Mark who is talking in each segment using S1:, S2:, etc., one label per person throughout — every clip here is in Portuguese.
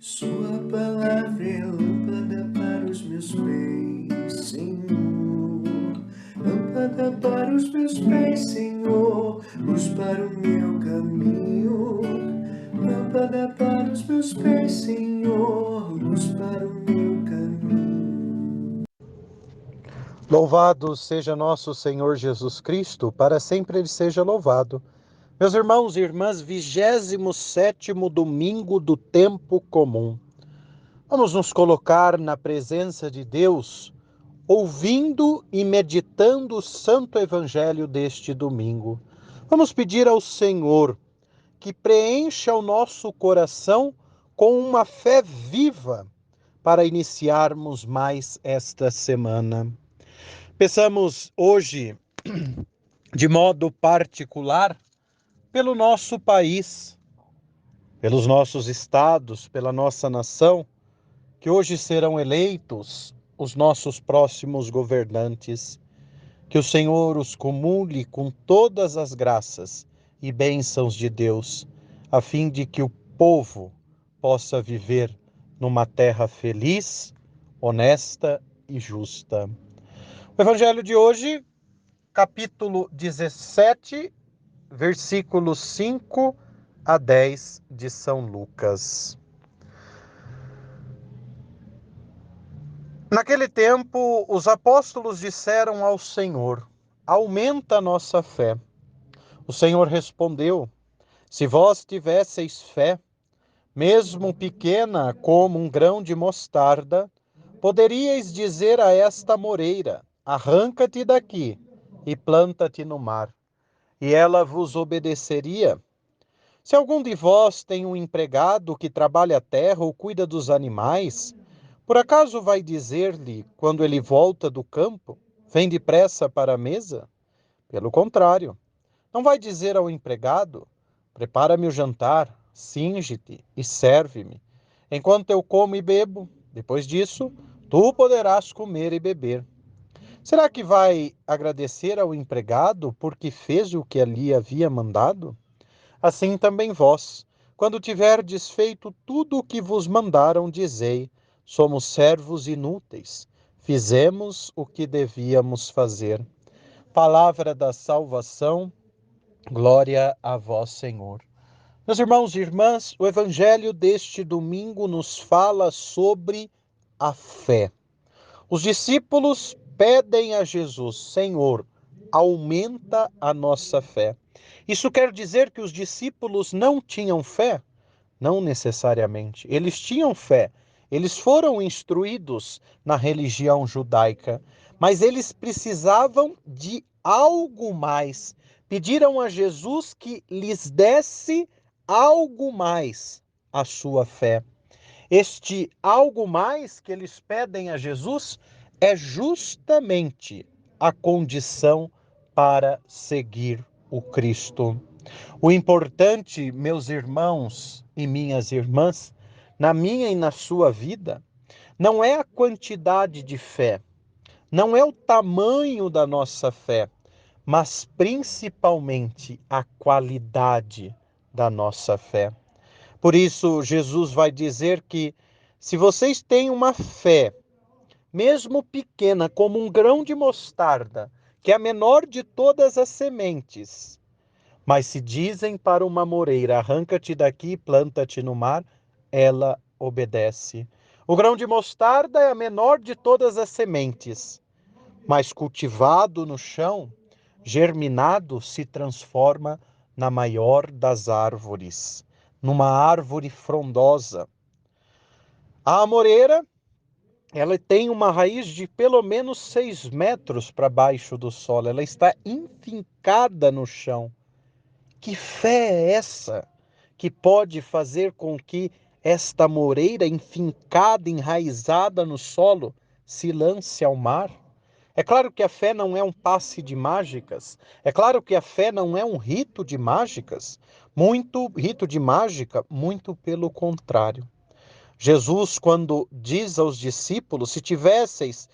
S1: Sua palavra é lâmpada para os meus pés, Senhor. Lâmpada para os meus pés, Senhor. Luz para o meu caminho. Lâmpada para os meus pés, Senhor. Luz para o meu caminho.
S2: Louvado seja nosso Senhor Jesus Cristo, para sempre Ele seja louvado. Meus irmãos e irmãs, 27º domingo do tempo comum. Vamos nos colocar na presença de Deus, ouvindo e meditando o Santo Evangelho deste domingo. Vamos pedir ao Senhor que preencha o nosso coração com uma fé viva para iniciarmos mais esta semana. Peçamos hoje, de modo particular, pelo nosso país, pelos nossos estados, pela nossa nação, que hoje serão eleitos os nossos próximos governantes. Que o Senhor os cumule com todas as graças e bênçãos de Deus, a fim de que o povo possa viver numa terra feliz, honesta e justa. O Evangelho de hoje, capítulo 17, versículos 5 a 10 de São Lucas. Naquele tempo, os apóstolos disseram ao Senhor: aumenta a nossa fé. O Senhor respondeu: se vós tivesseis fé, mesmo pequena como um grão de mostarda, poderíeis dizer a esta moreira: arranca-te daqui e planta-te no mar, e ela vos obedeceria. Se algum de vós tem um empregado que trabalha a terra ou cuida dos animais, por acaso vai dizer-lhe, quando ele volta do campo, vem depressa para a mesa? Pelo contrário, não vai dizer ao empregado, prepara-me o jantar, cinge-te e serve-me, enquanto eu como e bebo. Depois disso, tu poderás comer e beber. Será que vai agradecer ao empregado porque fez o que ali havia mandado? Assim também vós, quando tiverdes feito tudo o que vos mandaram, dizei: somos servos inúteis, fizemos o que devíamos fazer. Palavra da salvação, glória a vós, Senhor. Meus irmãos e irmãs, o Evangelho deste domingo nos fala sobre a fé. Os discípulos pedem a Jesus: Senhor, aumenta a nossa fé. Isso quer dizer que os discípulos não tinham fé? Não necessariamente. Eles tinham fé. Eles foram instruídos na religião judaica, mas eles precisavam de algo mais. Pediram a Jesus que lhes desse algo mais a sua fé. Este algo mais que eles pedem a Jesus é justamente a condição para seguir o Cristo. O importante, meus irmãos e minhas irmãs, na minha e na sua vida, não é a quantidade de fé, não é o tamanho da nossa fé, mas principalmente a qualidade da nossa fé. Por isso, Jesus vai dizer que se vocês têm uma fé, mesmo pequena, como um grão de mostarda, que é a menor de todas as sementes, mas se dizem para uma moreira, arranca-te daqui e planta-te no mar, ela obedece. O grão de mostarda é a menor de todas as sementes, mas cultivado no chão, germinado, se transforma na maior das árvores, numa árvore frondosa. A amoreira, ela tem uma raiz de pelo menos 6 metros para baixo do solo, ela está enfincada no chão. Que fé é essa que pode fazer com que esta moreira enfincada, enraizada no solo, se lance ao mar? É claro que a fé não é um passe de mágicas. É claro que a fé não é um rito de mágicas. Muito rito de mágica, muito pelo contrário. Jesus, quando diz aos discípulos, se tivesseis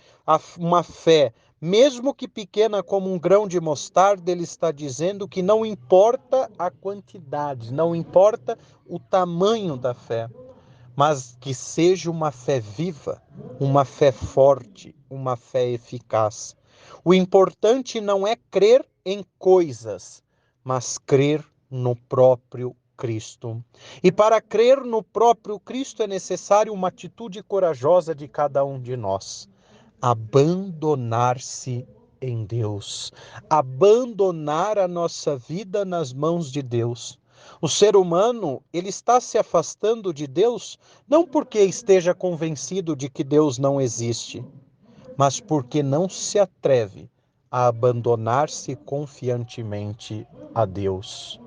S2: uma fé, mesmo que pequena como um grão de mostarda, ele está dizendo que não importa a quantidade, não importa o tamanho da fé, mas que seja uma fé viva, uma fé forte, uma fé eficaz. O importante não é crer em coisas, mas crer no próprio Cristo. E para crer no próprio Cristo é necessário uma atitude corajosa de cada um de nós: abandonar-se em Deus, abandonar a nossa vida nas mãos de Deus. O ser humano, ele está se afastando de Deus não porque esteja convencido de que Deus não existe, mas porque não se atreve a abandonar-se confiantemente a Deus.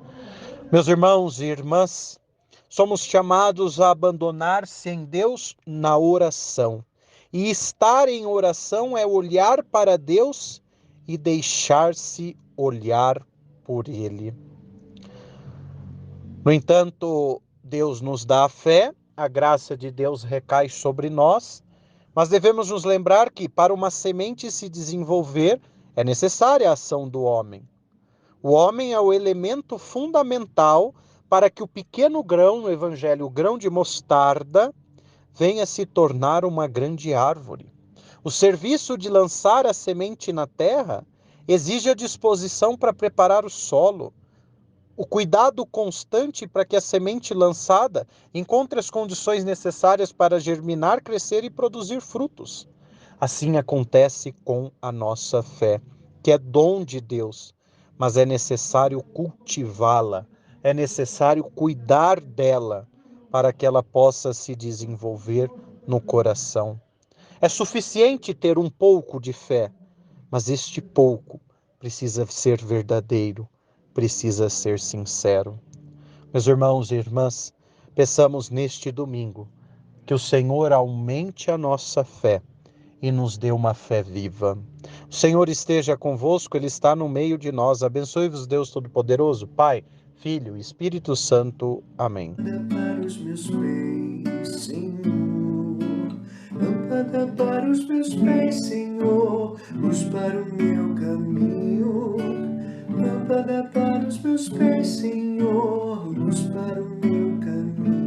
S2: Meus irmãos e irmãs, somos chamados a abandonar-se em Deus na oração. E estar em oração é olhar para Deus e deixar-se olhar por Ele. No entanto, Deus nos dá a fé, a graça de Deus recai sobre nós, mas devemos nos lembrar que para uma semente se desenvolver é necessária a ação do homem. O homem é o elemento fundamental para que o pequeno grão, no Evangelho, o grão de mostarda, venha se tornar uma grande árvore. O serviço de lançar a semente na terra exige a disposição para preparar o solo, o cuidado constante para que a semente lançada encontre as condições necessárias para germinar, crescer e produzir frutos. Assim acontece com a nossa fé, que é dom de Deus, mas é necessário cultivá-la, é necessário cuidar dela para que ela possa se desenvolver no coração. É suficiente ter um pouco de fé, mas este pouco precisa ser verdadeiro, precisa ser sincero. Meus irmãos e irmãs, peçamos neste domingo que o Senhor aumente a nossa fé e nos dê uma fé viva. O Senhor esteja convosco, Ele está no meio de nós. Abençoe-vos, Deus Todo-Poderoso, Pai, Filho e Espírito Santo. Amém.
S1: Para os meus pés, Senhor, lâmpada para os meus pés, Senhor, luz para o meu caminho. Lâmpada para os meus pés, Senhor, luz para o meu caminho.